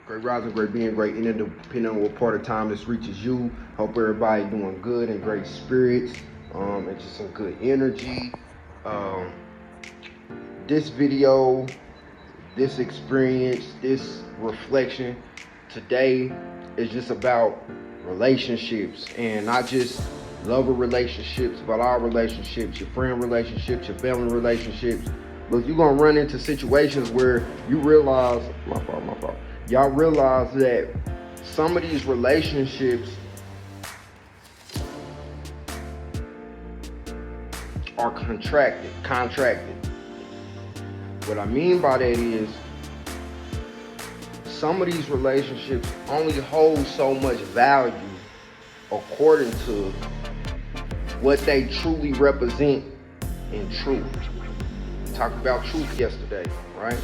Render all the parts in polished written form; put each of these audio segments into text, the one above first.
Great rising, great being, great ending, depending on what part of time this reaches you. Hope everybody doing good and great spirits, and just some good energy. This video, this experience, this reflection today is just about relationships, and not just lover relationships, but our relationships, your friend relationships, your family relationships. Look, you're gonna run into situations where you realize, my fault. Y'all realize that some of these relationships are contracted. What I mean by that is some of these relationships only hold so much value according to what they truly represent in truth. We talked about truth yesterday, right?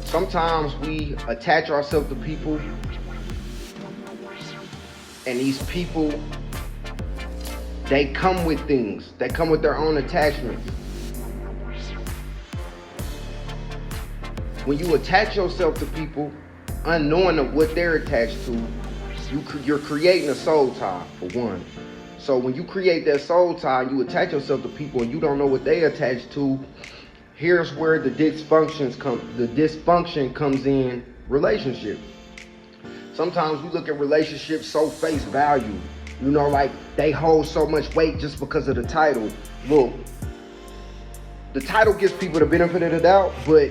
Sometimes we attach ourselves to people, and these people, they come with things. They come with their own attachments. When you attach yourself to people, unknowing of what they're attached to, you're creating a soul tie, for one. So when you create that soul tie, you attach yourself to people and you don't know what they attached to, here's where the dysfunction comes in relationships. Sometimes we look at relationships so face value, like they hold so much weight just because of the title. Look, the title gives people the benefit of the doubt, but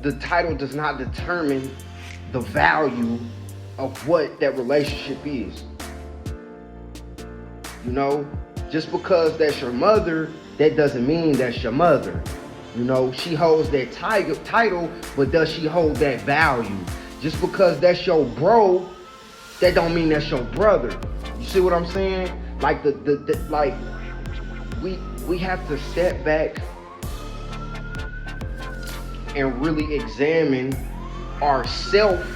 the title does not determine the value of what that relationship is. Just because that's your mother, that doesn't mean that's your mother. She holds that title, but does she hold that value? Just because that's your bro, that don't mean that's your brother. You see what I'm saying? Like we have to step back and really examine ourselves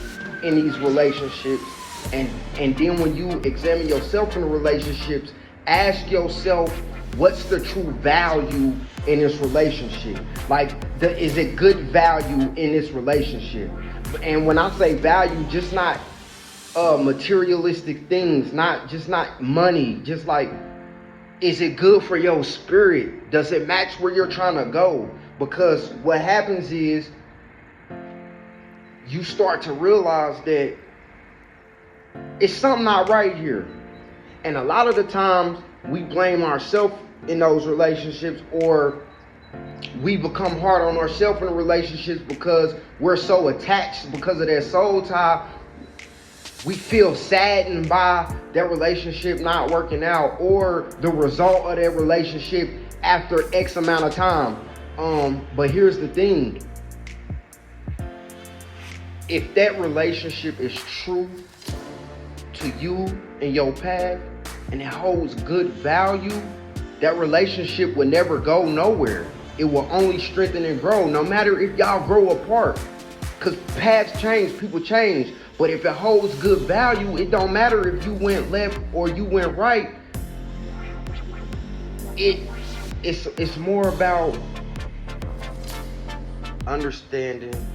in these relationships, and then when you examine yourself in the relationships, ask yourself, what's the true value in this relationship? Is it good value in this relationship? And when I say value, just not materialistic things, not money, just is it good for your spirit? Does it match where you're trying to go? Because what happens is you start to realize that it's something not right here. And a lot of the times we blame ourselves in those relationships, or we become hard on ourselves in the relationships because we're so attached because of that soul tie. We feel saddened by that relationship not working out, or the result of that relationship after X amount of time. But here's the thing. If that relationship is true to you and your path, and it holds good value, that relationship will never go nowhere. It will only strengthen and grow, no matter if y'all grow apart. Because paths change, people change. But if it holds good value, it don't matter if you went left or you went right. It's more about understanding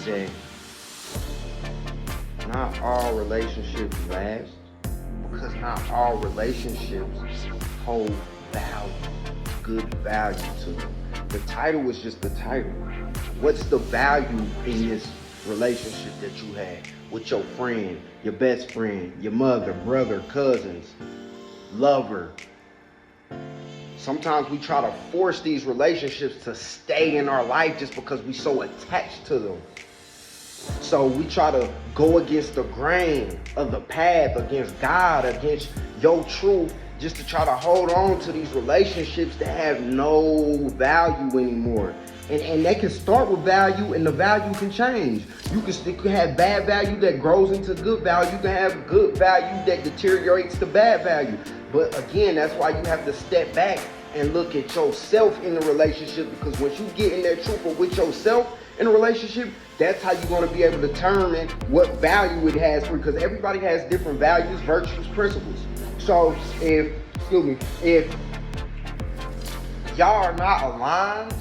that not all relationships last, because not all relationships hold value, good value to them. The title is just the title. What's the value in this relationship that you had with your friend, your best friend, your mother, brother, cousins, lover? Sometimes we try to force these relationships to stay in our life just because we're so attached to them. So we try to go against the grain of the path, against God, against your truth, just to try to hold on to these relationships that have no value anymore. And they can start with value, and the value can change. You can have bad value that grows into good value. You can have good value that deteriorates to bad value. But again, that's why you have to step back and look at yourself in the relationship, because once you get in that truth with yourself in a relationship, that's how you're going to be able to determine what value it has for you, because everybody has different values, virtues, principles. So if y'all are not aligned,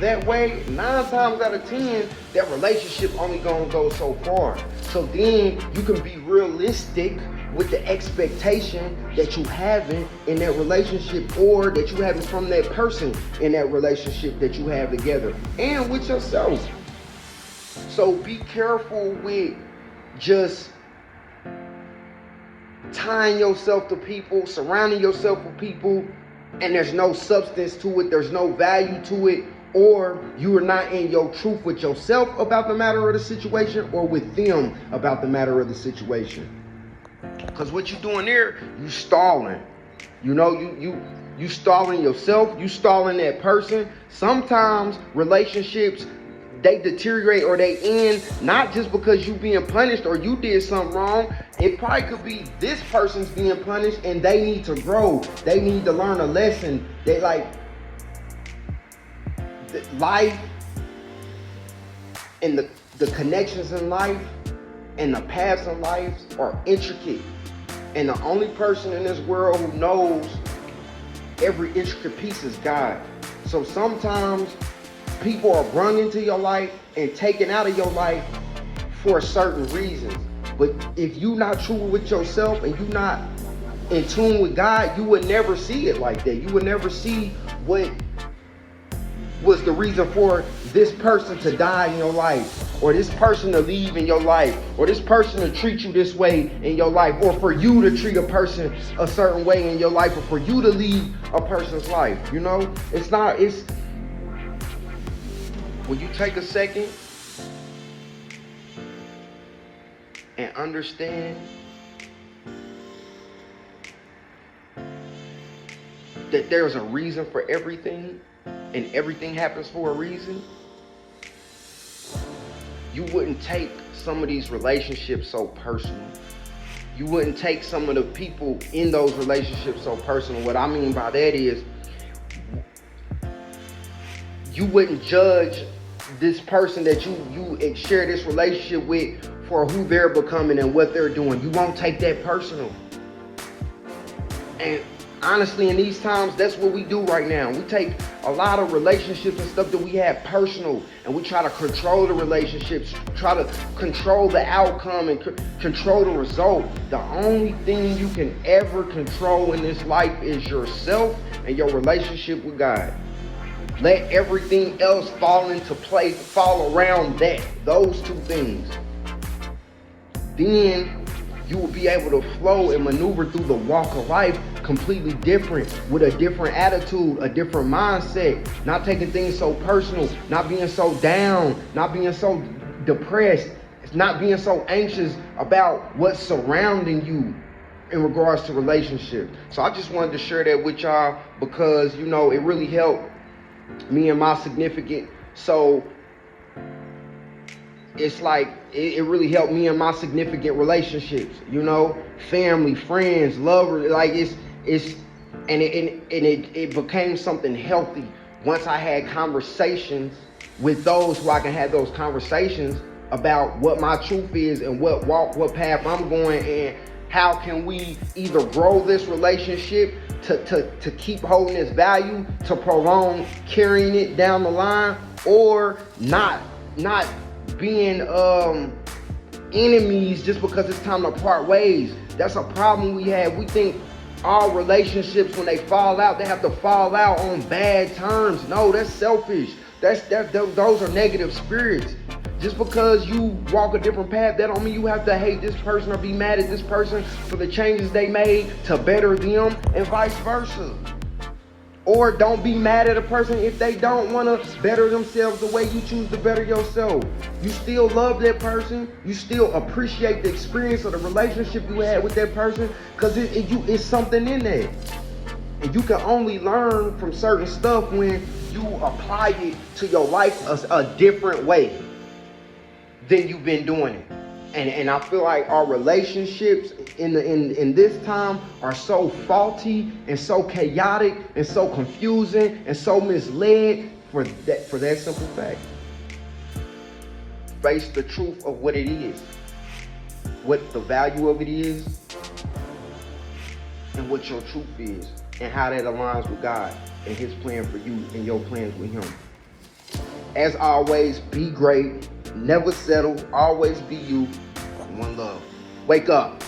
that way, 9 times out of 10, that relationship only gonna go so far. So then you can be realistic with the expectation that you having in that relationship, or that you having from that person in that relationship that you have together, and with yourself. So be careful with just tying yourself to people, surrounding yourself with people, and there's no substance to it, there's no value to it, or you are not in your truth with yourself about the matter of the situation, or with them about the matter of the situation. Because what you're doing there, you stalling. You know, you stalling yourself, you stalling that person. Sometimes relationships, they deteriorate or they end not just because you being punished or you did something wrong. It probably could be this person's being punished and they need to grow. They need to learn a lesson. They like life and the connections in life and the paths in life are intricate. And the only person in this world who knows every intricate piece is God. So sometimes people are brung into your life and taken out of your life for certain reasons. But if you're not true with yourself and you're not in tune with God, you would never see it like that. You would never see what was the reason for this person to die in your life, or this person to leave in your life, or this person to treat you this way in your life, or for you to treat a person a certain way in your life, or for you to leave a person's life. You know, it's when you take a second and understand that there's a reason for everything, and everything happens for a reason, you wouldn't take some of these relationships so personal. You wouldn't take some of the people in those relationships so personal. What I mean by that is, you wouldn't judge this person that you share this relationship with for who they're becoming and what they're doing. You won't take that personal. And honestly, in these times, that's what we do right now. We take a lot of relationships and stuff that we have personal, and we try to control the relationships, try to control the outcome and control the result. The only thing you can ever control in this life is yourself and your relationship with God. Let everything else fall into place, fall around those two things. Then you will be able to flow and maneuver through the walk of life completely different, with a different attitude, a different mindset, not taking things so personal, not being so down, not being so depressed, not being so anxious about what's surrounding you in regards to relationships. So I just wanted to share that with y'all because, you know, it really helped me and my significant. So it's like it really helped me in my significant relationships, you know, family, friends, lovers. Like it became something healthy once I had conversations with those who I can have those conversations about what my truth is and what path I'm going, and how can we either grow this relationship to keep holding its value, to prolong carrying it down the line, or not being enemies just because it's time to part ways. That's a problem we have. We think all relationships, when they fall out, they have to fall out on bad terms. No, that's selfish. Those are negative spirits. Just because you walk a different path, that don't mean you have to hate this person or be mad at this person for the changes they made to better them, and vice versa. Or don't be mad at a person if they don't want to better themselves the way you choose to better yourself. You still love that person. You still appreciate the experience of the relationship you had with that person, because it's something in there. And you can only learn from certain stuff when you apply it to your life a different way than you've been doing it. And I feel like our relationships in this time are so faulty and so chaotic and so confusing and so misled for that simple fact. Face the truth of what it is, what the value of it is, and what your truth is, and how that aligns with God and His plan for you and your plans with Him. As always, be great, never settle, always be you. One love. Wake up.